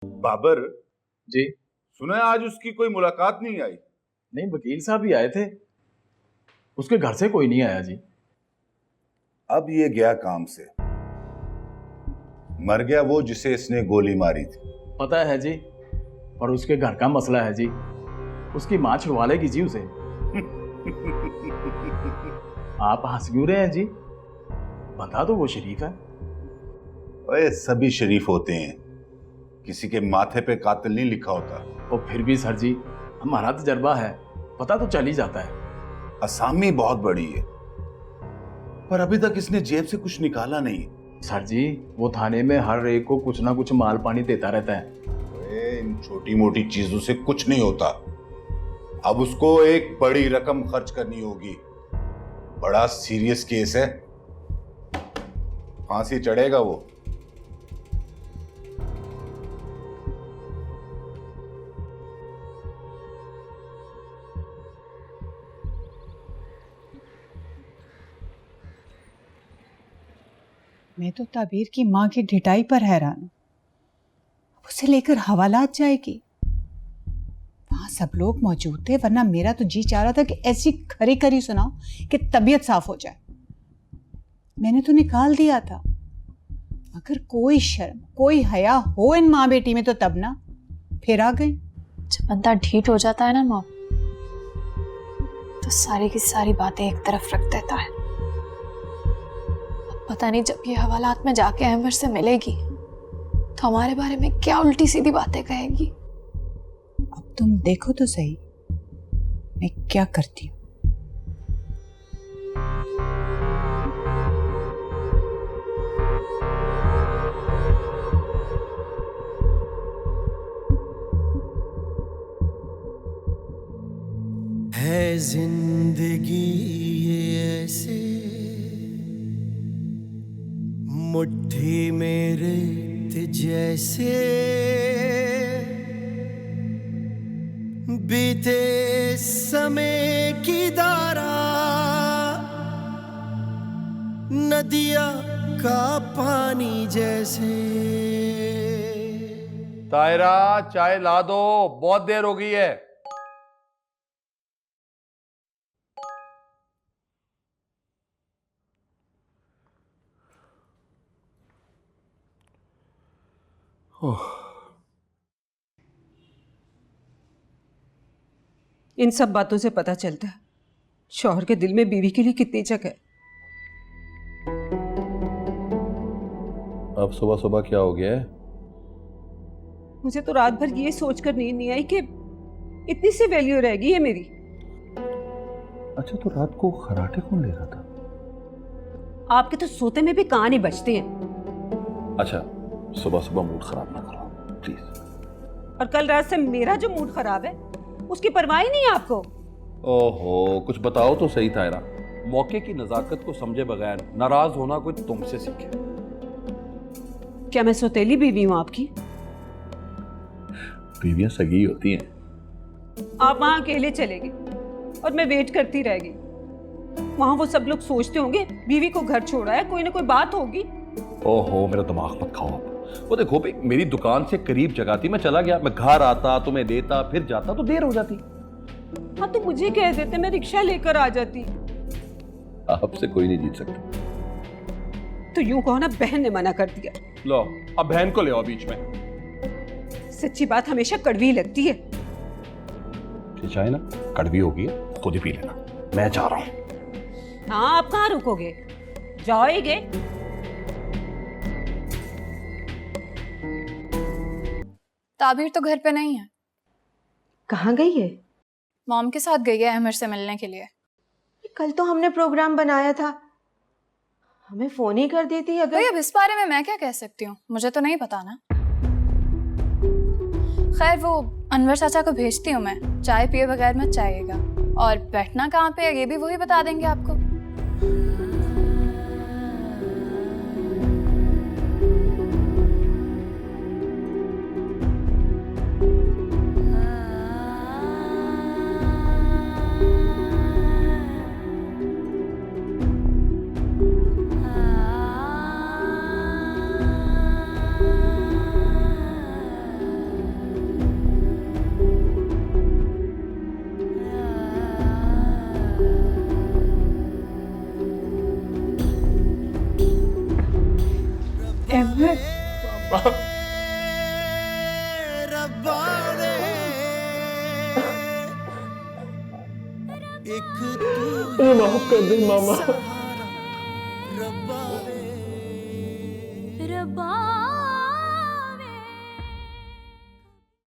बाबर जी। सुना है आज उसकी कोई मुलाकात नहीं आई। नहीं, वकील साहब ही आए थे, उसके घर से कोई नहीं आया जी। अब ये गया काम से, मर गया वो जिसे इसने गोली मारी थी। पता है जी, पर उसके घर का मसला है जी, उसकी माँ छुड़वा लेगी जी उसे। आप हंस क्यों रहे हैं जी? बता दो वो शरीफ है। ओए सभी शरीफ होते हैं, किसी के माथे पे कातिल नहीं लिखा होता। और फिर भी सर जी, हमारा तजर्बा है, पता तो चल ही जाता है। असामी बहुत बड़ी है, पर अभी तक इसने जेब से कुछ निकाला नहीं। सर जी, वो थाने में हर एक को कुछ ना कुछ माल पानी देता रहता है। इन छोटी मोटी चीजों से कुछ नहीं होता। अब उसको एक बड़ी रकम खर्च करनी होगी, बड़ा सीरियस केस है, फांसी चढ़ेगा वो। मैं तो ताबीर की माँ की ढिठाई पर हैरान हूँ। उसे लेकर हवालात जाएगी। वहां सब लोग मौजूद थे, वरना मेरा तो जी चाह रहा था कि ऐसी खरी खरी सुनाओ कि तबीयत साफ हो जाए। मैंने तो निकाल दिया था, अगर कोई शर्म कोई हया हो इन माँ बेटी में तो तब ना। फिर आ गई। जब बंदा ढीठ हो जाता है ना मॉम, तो सारी की सारी बातें एक तरफ रख देता है। अब पता नहीं जब ये हवालात में जाके अहमद से मिलेगी तो हमारे बारे में क्या उल्टी सीधी बातें कहेगी। अब तुम देखो तो सही मैं क्या करती हूँ। है जिंदगी ये ऐसे मुट्ठी में रेत जैसे, बीते समय की धारा नदिया का पानी जैसे। तायरा, चाय ला दो, बहुत देर हो गई है। इन सब बातों से पता चलता है शौहर के दिल में बीवी के लिए कितनी जगह है। अब सुबह सुबह क्या हो गया है? मुझे तो रात भर ये सोचकर नींद नहीं आई कि इतनी सी वैल्यू रहेगी है मेरी। अच्छा, तो रात को खराटे कौन ले रहा था? आपके तो सोते में भी कान ही बजते हैं। अच्छा, सुबह सुबह मूड खराब ना करो प्लीज। और कल रात से मेरा जो मूड खराब है उसकी परवाह ही नहीं है आपको। ओहो, कुछ बताओ तो सही तायरा। मौके की नजाकत को समझे बगैर नाराज होना कोई तुमसे सीखे। क्या मैं सौतेली बीवी हूं आपकी? बीवियां सगी होती हैं। आप वहां अकेले चले गए और मैं वेट करती रह गई। वहां वो सब लोग सोचते होंगे बीवी को घर छोड़ा है, कोई ना कोई बात होगी। ओहो, मेरा दिमाग मत खाओ आप। वो देखो भाई, मेरी दुकान से करीब जगह थी, मैं चला गया, मैं घर आता, तुम्हें देता, फिर जाता, तो देर हो जाती। हाँ तो मुझे कह देते, मैं रिक्शा लेकर आ जाती। आपसे कोई नहीं जीत सकता। तो यूं कहो ना, बहन ने मना कर दिया। लो, अब बहन को ले आओ बीच में। सच्ची बात हमेशा कड़वी लगती है। चाहे ना कड़वी होगी, खुद ही पी लेना, मैं जा रहा हूं। हाँ, आप कहाँ रुकोगे? जाओगे? ताबीर तो घर पे नहीं है। कहाँ गई है? मॉम के साथ गई है अहमद से मिलने के लिए। कल तो हमने प्रोग्राम बनाया था, हमें फोन ही कर देती अगर। भाई अब इस बारे में मैं क्या कह सकती हूँ, मुझे तो नहीं पता ना। खैर वो अनवर चाचा को भेजती हूँ मैं, चाय पिए बगैर मत जाइएगा। और बैठना कहाँ पे है ये भी वही बता देंगे आपको। रब्बा वे एक तू मुझे माफ कर दे मामा। रब्बा वे रब्बा